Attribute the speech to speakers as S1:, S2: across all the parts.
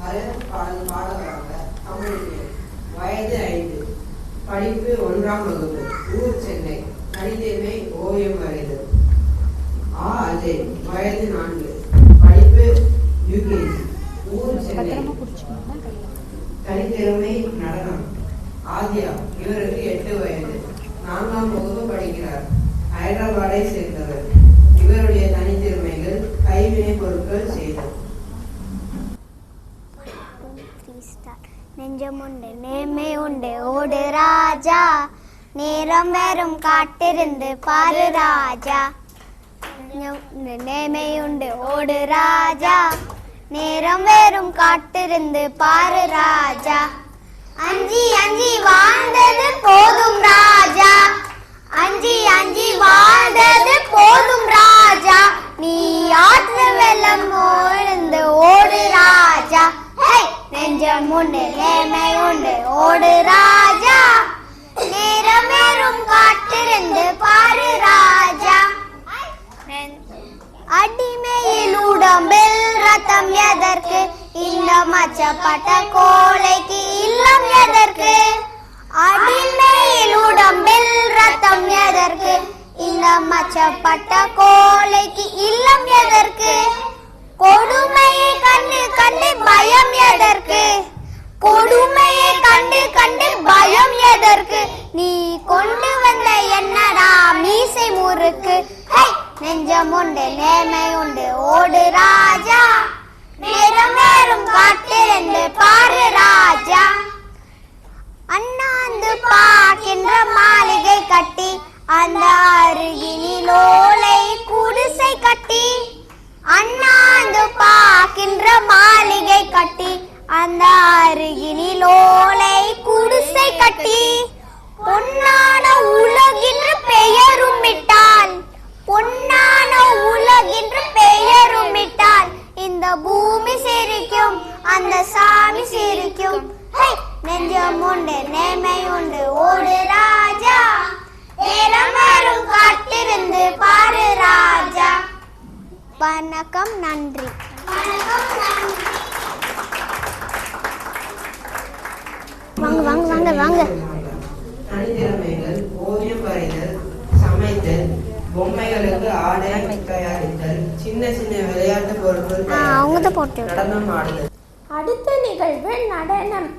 S1: பாடலாக தமிழில். வயது 5. படிப்பு 1ஆம் வகுப்பு. ஊர் சென்னை. தனித்தேர்மை ஓவியம் வரைதல். அஜய். வயது 4. படிப்பு யூகேஜி. ஊர் சென்னை. தனித்திறமை நடனம். ஆதியா. இவருக்கு 8 வயது. 4ஆம் வகுப்பு படிக்கிறார். ஹைதராபாத்தை சேர்ந்தவர். இவருடைய தனித்திறமைகள் கைவினை பொருட்கள் செய்தல்.
S2: நெஞ்சமுண்டு நேர்மை உண்டு ஓடு ராஜா, நேரம் வெறும் காட்டிருந்து பாரு ராஜா. நேர்மை உண்டு ஓடு ராஜா, நேரம் வெறும் காட்டிருந்து பாரு ராஜா. அஞ்சி அஞ்சி வாழ்ந்தது போதும் ராஜா, அஞ்சி அஞ்சி வாழ்ந்தது போதும் ராஜா. நீ ஆற்று வெள்ளம் ஓழ்ந்து ஓடு ராஜா. நெஞ்சம் உண்டு நேர்மை உண்டு ஓடு ராஜா, நேரம் வெறும் காட்டிருந்து பாரு ராஜா. அடிமையில் உடம்பில் ரத்தம் எதற்கு, இந்த மச்சப்பட்ட கோழைக்கு இல்லம் எதற்கு. அடிமையில் உடம்பில் ரத்தம் எதற்கு, இந்த மச்சப்பட்ட கோழைக்கு இல்லம் எதற்கு. கொடுமையை கண்டு கண்டு பயம் எதற்கு, கொடுமையை கண்டு கண்டு பயம் எதற்கு. நீ கொண்டு வந்த என்னடா மீசை முறுக்கு. நெஞ்சம் உண்டு நேர்மை உண்டு ஓடு ராஜா, நேரம் வேறும் காட்டிருந்து பாரு ராஜா. அண்ணாந்து பார்க்கின்ற மாளிகை கட்டி, அந்த அருகினில் ஓலை குடிசை கட்டி. அண்ணாந்து பார்க்கின்ற மாளிகை கட்டி, அந்த அருகினில் ஓலை குடிசை கட்டி. பொன்னான உலகின்று பெயரும் விட்டால், பொன்னான உலகின்று பெயரும் விட்டால், இந்த பூமி சிரிக்கும் அந்த சாமி சிரிக்கும். நெஞ்சம் உண்டு நேர்மை உண்டு ஓடு ராஜா, நேரம் வரும் காட்டிருந்து பாரு ராஜா. வணக்கம், நன்றி. வாங்க வாங்க வாங்க வாங்க.
S1: தனித்திறமைகள் ஓவியம் வரைதல், சமைத்தல், பொம்மைகளுக்கு ஆடை தயாரித்தல், சின்ன சின்ன விளையாட்டு பொருட்கள், நடனம் ஆடுதல்.
S3: அடுத்த நிகழ்வு நடனம்.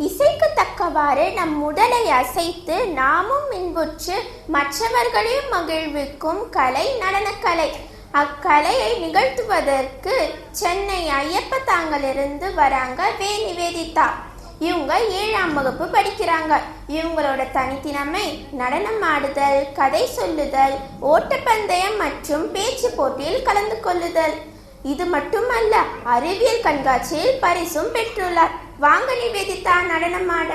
S3: இசைக்கு தக்கவாறு நம் உடலை அசைத்து நாமும் இன்புற்று மற்றவர்களையும் மகிழ்விக்கும் கலை நடனக்கலை. அக்கலையை நிகழ்த்துவதற்கு சென்னை ஐயப்ப தாங்கலிருந்து வராங்க வே நிவேதிதா. இவங்க 7ஆம் வகுப்பு படிக்கிறாங்க. இவங்களோட தனித்திறமை நடனம் ஆடுதல், கதை சொல்லுதல், ஓட்டப்பந்தயம் மற்றும் பேச்சு போட்டியில் கலந்து கொள்ளுதல். இது மட்டுமல்ல, அறிவியல் கண்காட்சியில் பரிசும் பெற்றுள்ளார். வாங்க நிவேதிதா நடனம் ஆட.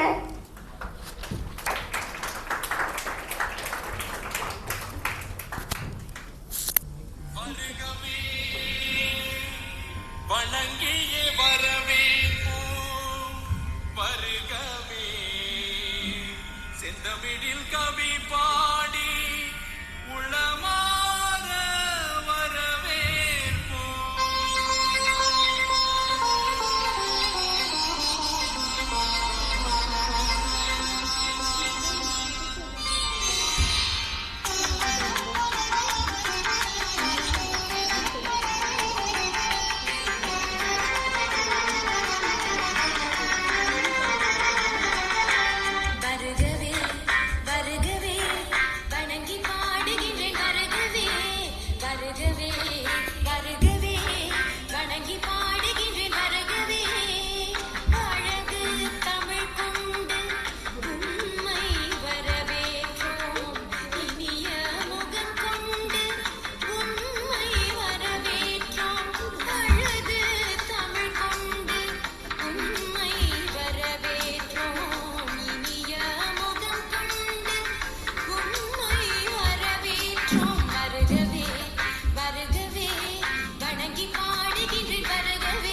S4: செந்தமிழில் கவி பாடி உளமான வரவேற்போம். வருகவே வருகவே வணங்கி பாடுகின்றேன் வருகவே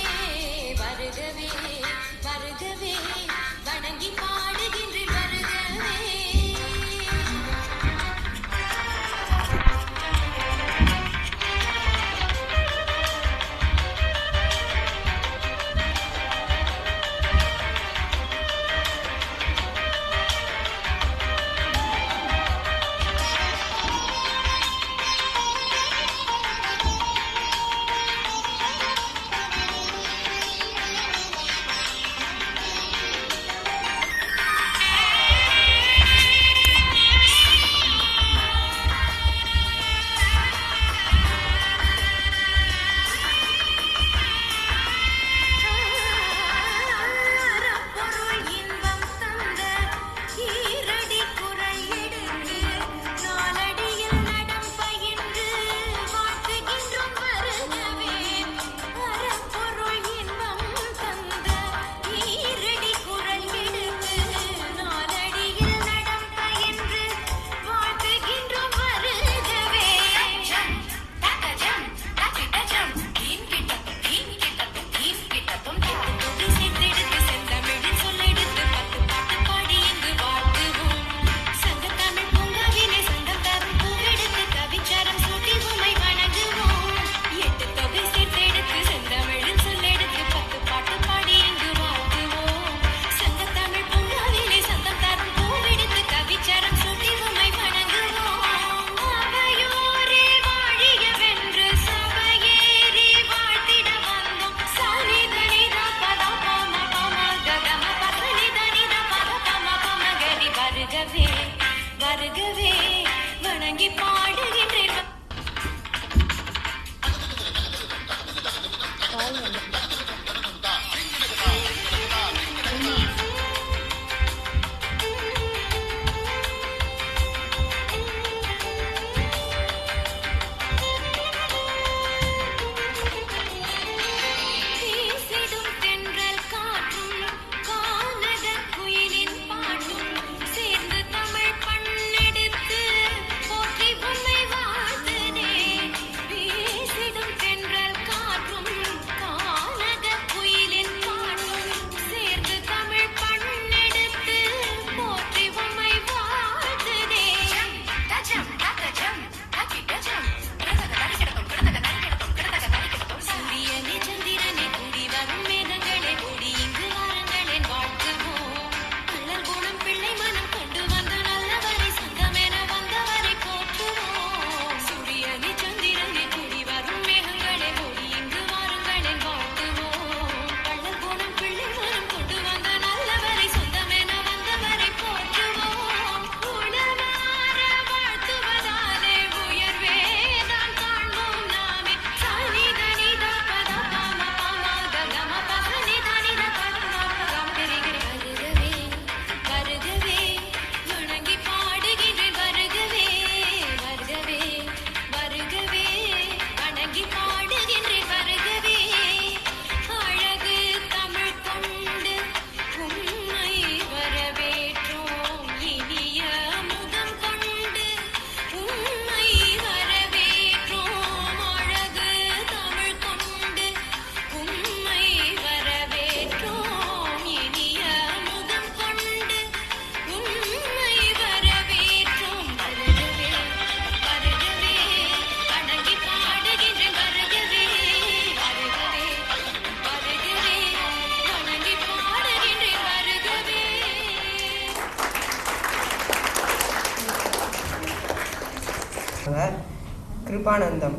S1: கிருபானந்தம்.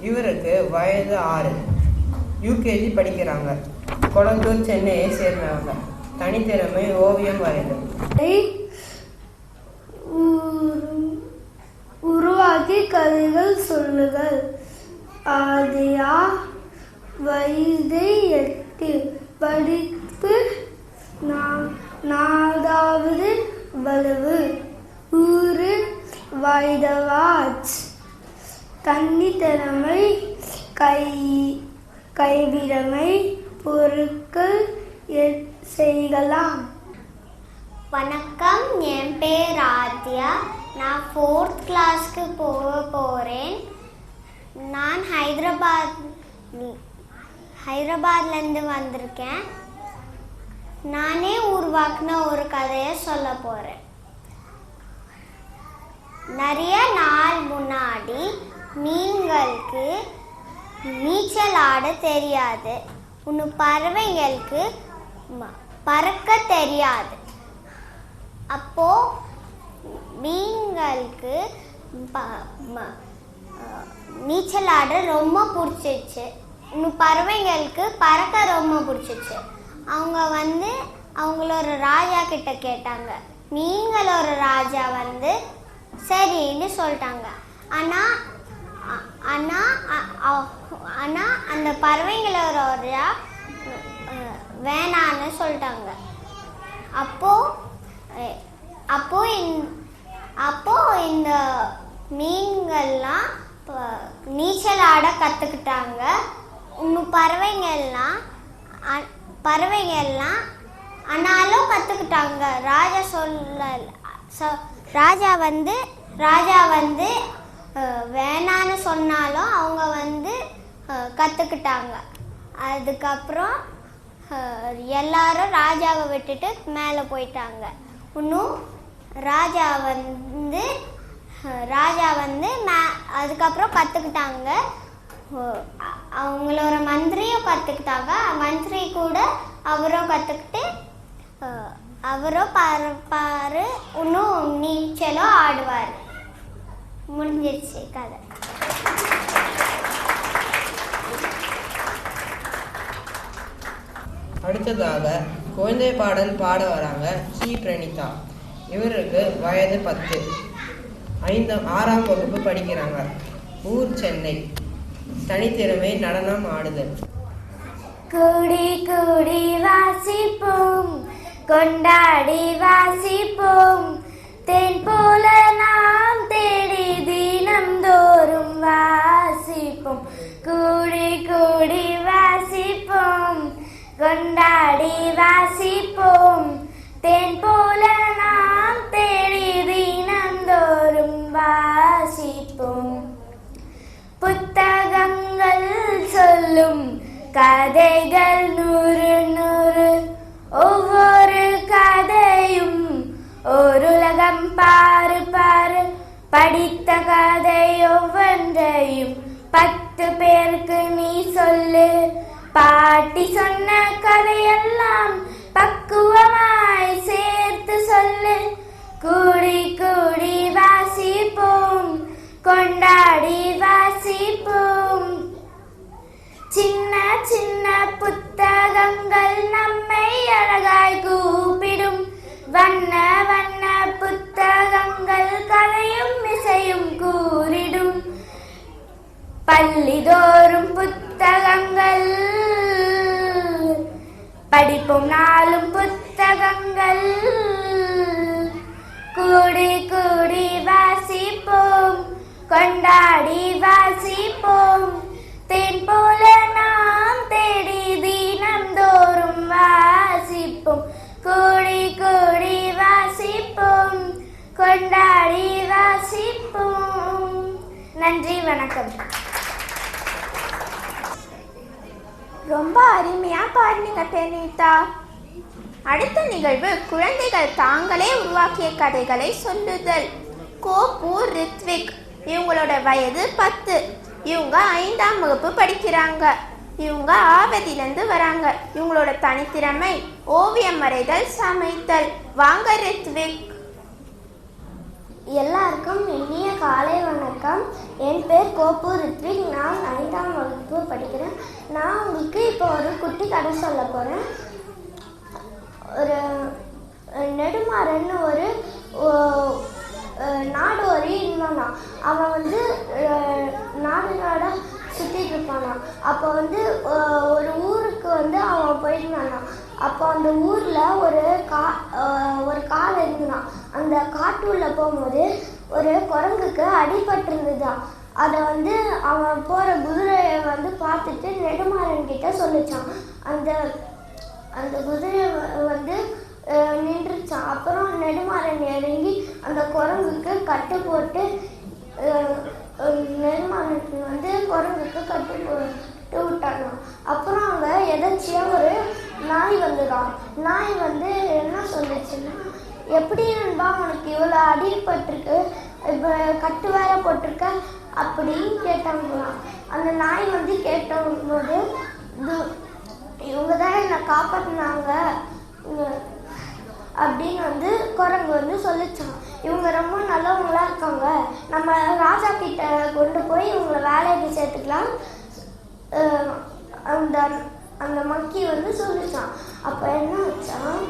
S1: இவருக்கு வயது 6. யூகேஜி படிக்கிறாங்க. கொளத்தூர், சென்னையை சேர்ந்தவங்க. தனித்திறமை ஓவியம் வரைதல்.
S5: உருவாக்கி கதைகள் சொல்லுதல். ஆதியா வயது 8. படிப்பு 4வது வகுப்பு. ஊரு வைதவாஜ். தனித்திறமை கைவிடமை பொருட்கள் செய்யலாம்.
S2: வணக்கம், என் பேர் ஆத்யா. நான் 4th கிளாஸ்க்கு போகிறேன். நான் ஹைதராபாத்லேருந்து வந்திருக்கேன். நானே உருவாக்கின ஒரு கதையை சொல்ல போகிறேன். நிறைய நாள் முன்னாடி மீன்களுக்கு நீச்சல் ஆட தெரியாது. பறவைங்களுக்கு பறக்க தெரியாது. அப்போ மீன்களுக்கு நீச்சல் ஆட ரொம்ப பிடிச்சிச்சு. பறவைங்களுக்கு பறக்க ரொம்ப பிடிச்சிச்சு. அவங்க அவங்களோட ராஜா கிட்ட கேட்டாங்க. மீன்களோட ராஜா சரின்னு சொல்லிட்டாங்க. ஆனால் அந்த பறவைங்களோட ராஜா வேணான்னு சொல்லிட்டாங்க. அப்போ இந்த மீன்கள்லாம் நீச்சல் ஆட கற்றுக்கிட்டாங்க. இன்னும் பறவைங்கள்லாம் ஆனாலும் கற்றுக்கிட்டாங்க. ராஜா வேணான்னு சொன்னாலும் அவங்க கற்றுக்கிட்டாங்க. அதுக்கப்புறம் எல்லாரும் ராஜாவை விட்டுட்டு மேலே போயிட்டாங்க. இன்னும் ராஜா அதுக்கப்புறம் கற்றுக்கிட்டாங்க. அவங்களோட மந்திரியும் கற்றுக்கிட்டாங்க. மந்திரி கூட அவரும் கற்றுக்கிட்டு அவரும் பறப்பார். இன்னும் நீச்சலும் ஆடுவார். முடிஞ்சிருச்சு கதை.
S1: அடுத்ததாக குழந்தை பாடல் பாட வராங்க சி பிரணீதா. இவருக்கு வயது 10. 6ஆம் வகுப்பு படிக்கிறாங்க. ஊர் சென்னை. தனித்திறமை நடனம் ஆடுதல்.
S5: கூடி கூடி வாசிப்போம், கொண்டாடி வாசிப்போம், தேன் போல நாம் தேடி தினம்தோறும் வாசிப்போம். கூடி கூடி வாசிப்போம், கொண்டாடி வாசிப்போம், தேன் போல நாம் தேடி தினம்தோறும் வாசிப்போம். புத்தகங்கள் சொல்லும் கதைகள் 100 ஒவ்வொரு கதையும் ஓருலகம். பாரு பாரு, படித்த கதை ஒவ்வொன்றையும் 10 பேருக்கு நீ சொல்லு. பாட்டி சொன்ன கதையெல்லாம் பக்குவமாய் சேர்த்து சொல்லு. கூடி கூடி வாசிப்போம், கொண்டாடி வாசிப்போம். சின்ன சின்ன புத்தகங்கள் நம்மை அழகாய் கூப்பிடும். வண்ண வண்ண புத்தகங்கள் கதையும் இசையும் கூறிடும். பள்ளிதோறும் புத்தகங்கள் படிப்போம், நாளும் புத்தகங்கள். கூடி கூடி வாசிப்போம், கொண்டாடி வாசிப்போம், தேன் போல நாம் தேடி தினம்தோறும் வாசிப்போம். கூடி கூடி வாசிப்போம், கொண்டாடி வாசிப்போம். நன்றி, வணக்கம்.
S3: ரொம்ப அருமையா பாருங்க பிரணீதா. அடுத்த நிகழ்வு குழந்தைகள் தாங்களே உருவாக்கிய கதைகளை சொல்லுதல். கோபு ரித்விக். இவங்களோட வயது 10. இவங்க 5ஆம் வகுப்பு படிக்கிறாங்க. இவங்க ஆவதியிலேருந்து வராங்க. இவங்களோட தனித்திறமை ஓவியம் வரைதல், சமைத்தல். வாங்க ரித்விக்.
S2: எல்லாருக்கும் இனிய காலை வணக்கம். என் பேர் கோப்பு ரித்விக். நான் 5ஆம் வகுப்பு படிக்கிறேன். நான் உங்களுக்கு இப்போ ஒரு குட்டி கதை சொல்ல போகிறேன். ஒரு நெடுமாறன் ஒரு நாடு ஒரு இருந்தானா. அவன் வந்து நாடு நாடாக சுற்றிட்டு இருப்பானா. அப்போ வந்து ஒரு ஊருக்கு வந்து அவன் போயிருந்தானா. அப்போ அந்த ஊரில் ஒரு காடு இருந்தான். அந்த காட்டுள்ள போகும்போது ஒரு குரங்குக்கு அடிபட்டிருந்துதான். அதை வந்து அவன் போகிற குதிரையை வந்து பார்த்துட்டு நெடுமாறன் கிட்ட சொல்லிச்சான். அந்த குதிரை வந்து நின்றுச்சான். அப்புறம் நெடுமாறன் இறங்கி அந்த குரங்குக்கு கட்டு போட்டு நெடுமாறனுக்கு வந்து குரங்குக்கு கட்டு போட்டு விட்டாங்க. அப்புறம் அங்கே எதாச்சியாக ஒரு நாய் வந்துடும். நாய் வந்து என்ன சொல்லுச்சுன்னா, எப்படி நண்பா உனக்கு இவ்வளோ அடிபட்டிருக்கு, இப்போ கட்டு வேற போட்டிருக்க அப்படின்னு கேட்டாங்களாம். அந்த நாய் வந்து கேட்டபோது இவங்க தான் என்னை காப்பாற்றினாங்க அப்படின்னு வந்து குரங்கு வந்து சொல்லிச்சான். இவங்க ரொம்ப நல்லவங்களா இருக்காங்க, நம்ம ராஜா கிட்ட கொண்டு போய் இவங்களை வேலைக்கு சேர்த்துக்கலாம் அந்த மக்கி வந்து சொல்லிச்சான். அப்போ என்ன வச்சான்,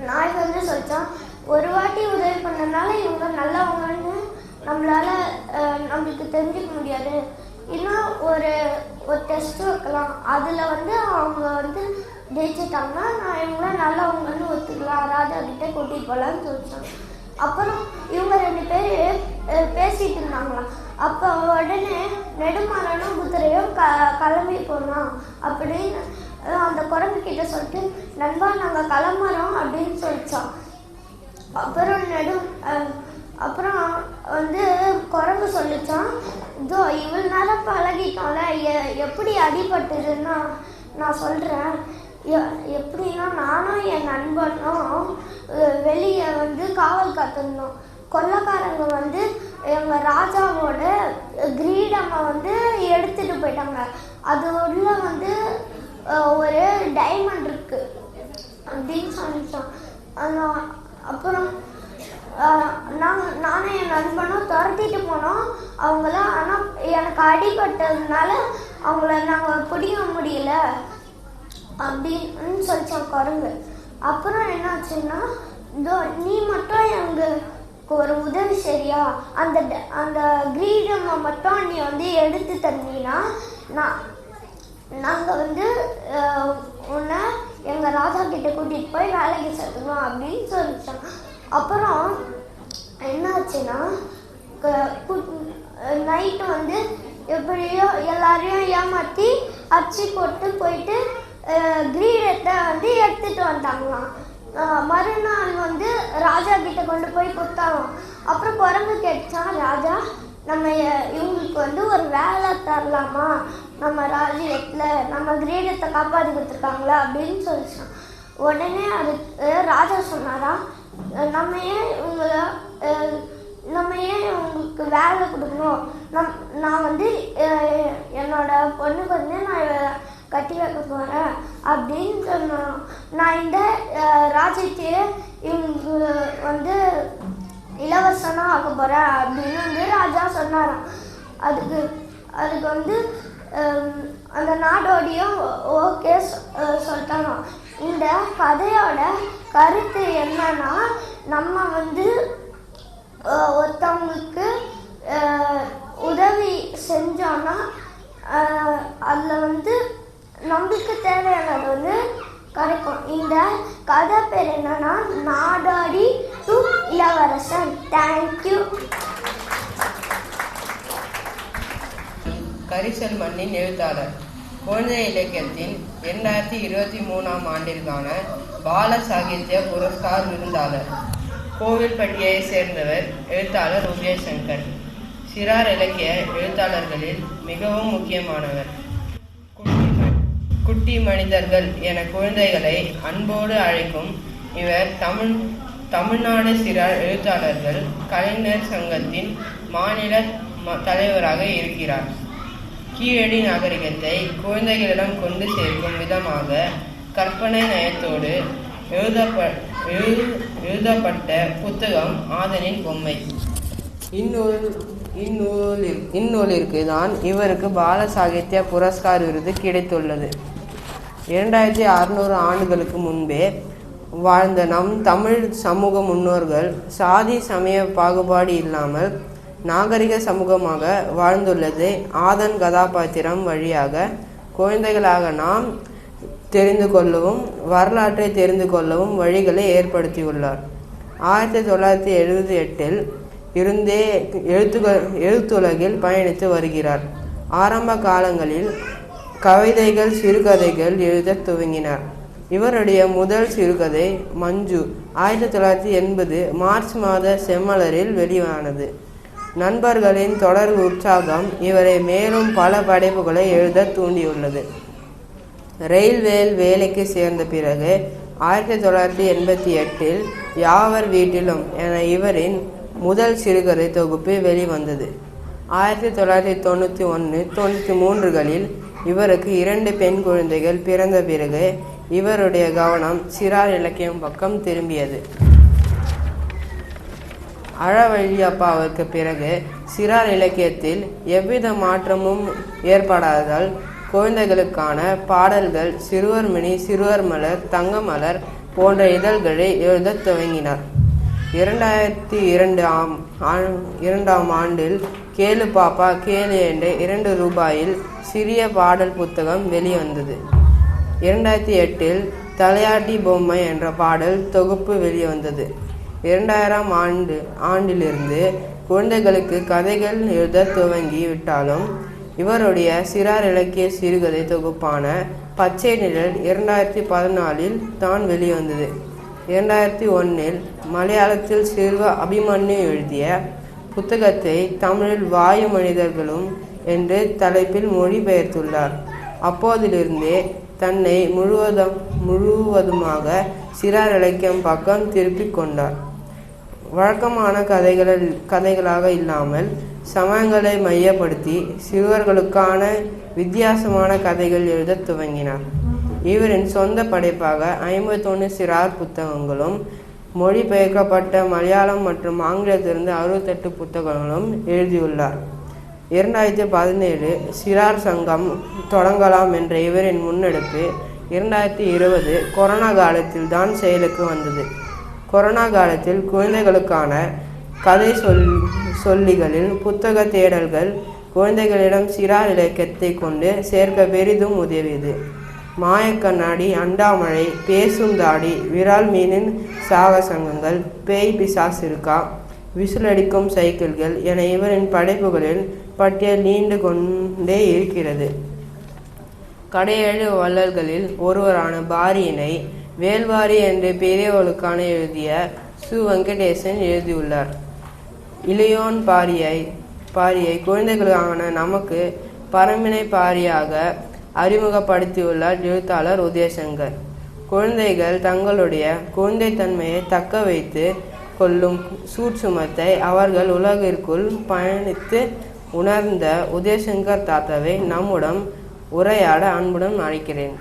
S2: நாய் வந்து சொல்லிச்சான், ஒரு வாட்டி உதவி பண்ணனால இவங்க நல்லவங்கன்னு நம்மளுக்கு தெரிஞ்சுக்க முடியாது. இன்னும் ஒரு டெஸ்ட் வைக்கலாம், அதில் வந்து அவங்க வந்து ஜெயிச்சிட்டாங்கன்னா நான் இவங்கள நல்லவங்கன்னு ஒத்துக்கலாம், ராஜா கிட்டே கூட்டிகிட்டு போகலான்னு சொல்லிச்சான். அப்புறம் இவங்க 2 பேர் பேசிகிட்டு இருந்தாங்களாம். அப்போ உடனே நெடுமாறனும் குதிரையும் கிளம்பி போனோம் அப்படின்னு அந்த குரங்கு கிட்ட சொல்லிட்டு, நண்பா நாங்கள் கிளம்புறோம் அப்படின்னு சொல்லிச்சான். அப்புறம் வந்து குரங்கு சொல்லிச்சான், இதோ இவ்வளோ நேரம் பழகிட்டோம்ல, எப்படி அடிபட்டுதுன்னா நான் சொல்கிறேன். எப்படின்னா நானும் என் நண்பனும் வெளியே வந்து காவல் காத்திருந்தோம். கொள்ளைக்காரங்க வந்து எங்கள் ராஜாவோட கிரீடமை வந்து எடுத்துகிட்டு போயிட்டாங்க. அது உள்ள வந்து ஒரு டைமண்ட் இருக்கு அப்படின்னு சொல்லிட்டோம். அப்புறம் நானும் என் நண்பனும் துரத்திட்டு போனோம் அவங்களாம். ஆனால் எனக்கு அடிபட்டதுனால அவங்கள நாங்கள் பிடிக்க முடியல அப்படின்னு சொல்லிச்சோம் குரங்கு. அப்புறம் என்னாச்சுன்னா, நீ மட்டும் எங்களுக்கு ஒரு உதவி சரியா, அந்த கிரீடமை மட்டும் நீ வந்து எடுத்து தந்தீங்கன்னா நாங்கள் வந்து உன்னை எங்கள் ராஜா கிட்ட கூட்டிகிட்டு போய் வேலைக்கு சேர்த்துக்கணும் அப்படின்னு சொல்லிச்சோம். அப்புறம் என்னாச்சுன்னா, நைட்டு வந்து எப்படியோ எல்லாரையும் ஏமாற்றி அச்சு போட்டு போயிட்டு கிரீடத்தை வந்து எடுத்துகிட்டு வந்தாங்களாம். மறுநாள் வந்து ராஜா கிட்ட கொண்டு போய் கொடுத்தாங்களாம். அப்புறம் குரங்கு கேட்டான், ராஜா நம்ம இவங்களுக்கு வந்து ஒரு வேலை தரலாமா, நம்ம ராஜ்யத்தில் நம்ம கிரீடத்தை காப்பாற்றி கொடுத்துருக்காங்களா அப்படின்னு சொல்லிச்சான். உடனே அதுக்கு ராஜா சொன்னாராம், நம்ம ஏன் உங்களுக்கு வேலை கொடுக்கணும், நான் வந்து என்னோட பொண்ணுக்கு வந்து நான் கட்டி வைக்க போகிறேன் அப்படின்னு சொன்னான். நான் இந்த ராஜ்யத்தையே இவங்களுக்கு வந்து இலவசனாக ஆக்க போகிறேன் அப்படின்னு வந்து ராஜா சொன்னாராம். அதுக்கு வந்து அந்த நாடோடையும் ஓகே சொல்லிட்டாங்க. இந்த கதையோட கருத்து என்னன்னா, நம்ம வந்து ஒருத்தவங்களுக்கு உதவி செஞ்சோன்னா அதில் வந்து நம்மளுக்கு தேவையானது வந்து கிடைக்கும். இந்த கதை பேர் என்னன்னா, நாடோடி டு இளவரசன். தேங்க்யூ.
S1: கரிசல் மண்ணின் எழுத்தாளர். குழந்தை இலக்கியத்தின் 2023ஆம் ஆண்டிற்கான பால சாகித்ய புரஸ்கார் விருந்தாளர். கோவில்பட்டியை சேர்ந்தவர் எழுத்தாளர் உதயசங்கர். சிறார் இலக்கிய எழுத்தாளர்களில் மிகவும் முக்கியமானவர். குட்டி மனிதர்கள் என குழந்தைகளை அன்போடு அழைக்கும் இவர் தமிழ்நாடு சிறார் எழுத்தாளர்கள் கலைஞர் சங்கத்தின் மாநில தலைவராக இருக்கிறார். கீழடி நாகரிகத்தை குழந்தைகளிடம் கொண்டு சேர்க்கும் விதமாக கற்பனை நயத்தோடு எழுதப்பட்ட புத்தகம் ஆதனின் பொம்மை. இந்நூலிற்கு தான் இவருக்கு பால சாகித்ய புரஸ்கார் விருது கிடைத்துள்ளது. 2600 ஆண்டுகளுக்கு முன்பே வாழ்ந்த நம் தமிழ் சமூக முன்னோர்கள் சாதி சமய பாகுபாடு இல்லாமல் நாகரிக சமூகமாக வாழ்ந்துள்ளதை ஆதன் கதாபாத்திரம் வழியாக குழந்தைகளாக நாம் தெரிந்து கொள்ளவும் வரலாற்றை தெரிந்து கொள்ளவும் வழிகளை ஏற்படுத்தியுள்ளார். 1978 இருந்தே எழுத்துலகில் பயணித்து வருகிறார். ஆரம்ப காலங்களில் கவிதைகள் சிறுகதைகள் எழுத துவங்கினார். இவருடைய முதல் சிறுகதை மஞ்சு 1980 மார்ச் மாத செம்மலரில் வெளியானது. நண்பர்களின் தொடர் உற்சாகம் இவரை மேலும் பல படைப்புகளை எழுத தூண்டியுள்ளது. ரயில்வேயில் வேலைக்கு சேர்ந்த பிறகு 1988 யாவர் வீட்டிலும் என இவரின் முதல் சிறுகதை தொகுப்பு வெளிவந்தது. 1991-93களில் இவருக்கு 2 பெண் குழந்தைகள் பிறந்த பிறகு இவருடைய கவனம் சிறார் இலக்கியம் பக்கம் திரும்பியது. அழவழியப்பாவுக்கு பிறகு சிறார் இலக்கியத்தில் எவ்வித மாற்றமும் ஏற்படாததால் குழந்தைகளுக்கான பாடல்கள் சிறுவர்மணி, சிறுவர் மலர், தங்கமலர் போன்ற இதழ்களை எழுத துவங்கினார். 2002ஆம் ஆண்டில் கேளு பாப்பா கேளு என்ற 2 ரூபாயில் சிறிய பாடல் புத்தகம் வெளிவந்தது. 2008 தலையாட்டி பொம்மை என்ற பாடல் தொகுப்பு வெளிவந்தது. 2000ஆம் ஆண்டிலிருந்து குழந்தைகளுக்கு கதைகள் எழுத துவங்கி விட்டாலும் இவருடைய சிறார் இலக்கிய சிறுகதை தொகுப்பான பச்சை நிழல் 2014 தான் வெளிவந்தது. 2001 மலையாளத்தில் செல்வ அபிமன்யு எழுதிய புத்தகத்தை தமிழில் வாயு மனிதர்களும் என்று தலைப்பில் மொழிபெயர்த்துள்ளார். அப்போதிலிருந்தே தன்னை முழுவதுமாக சிறார் இலக்கியம் பக்கம் திருப்பிக் கொண்டார். வழக்கமான கதைகளாக இல்லாமல் சமயங்களை மையப்படுத்தி சிறுவர்களுக்கான வித்தியாசமான கதைகள் எழுத துவங்கினார். இவரின் சொந்த படைப்பாக 51 சிறார் புத்தகங்களும் மொழிபெயர்க்கப்பட்ட மலையாளம் மற்றும் ஆங்கிலத்திலிருந்து 68 புத்தகங்களும் எழுதியுள்ளார். 2017 சிறார் சங்கம் தொடங்கலாம் என்ற இவரின் முன்னெடுப்பு 2020 கொரோனா காலத்தில் தான் செயலுக்கு வந்தது. கொரோனா காலத்தில் குழந்தைகளுக்கான கதை சொல்லிகளில் புத்தக தேடல்கள் குழந்தைகளிடம் சிறார் இலக்கியத்தை கொண்டு சேர்க்க பெரிதும் உதவியது. மாயக்கண்ணாடி, அண்டாமழை, பேசும் தாடி, விரால் மீனின் சாகசங்கள், பேய் பிசாசு இருக்கா, விசிலடிக்கும் சைக்கிள்கள் என இவரின் படைப்புகளின் பட்டியல் நீண்டு கொண்டே இருக்கிறது. கடையேழு வள்ளல்களில் ஒருவரான பாரியினை வேல்வாரி என்று பெரியவர்களுக்கான எழுதிய சு. வெங்கடேசன் எழுதியுள்ளார். இளையோன் பாரியை குழந்தைகளுக்கான நமக்கு பரம்பினை பாரியாக அறிமுகப்படுத்தியுள்ளார் எழுத்தாளர் உதயசங்கர். குழந்தைகள் தங்களுடைய குழந்தைத்தன்மையை தக்க வைத்து கொள்ளும் சூட்சுமத்தை அவர்கள் உலகிற்குள் பயணித்து உணர்ந்த உதயசங்கர் தாத்தாவை நம்முடன் உரையாட அன்புடன் அழைக்கிறேன்.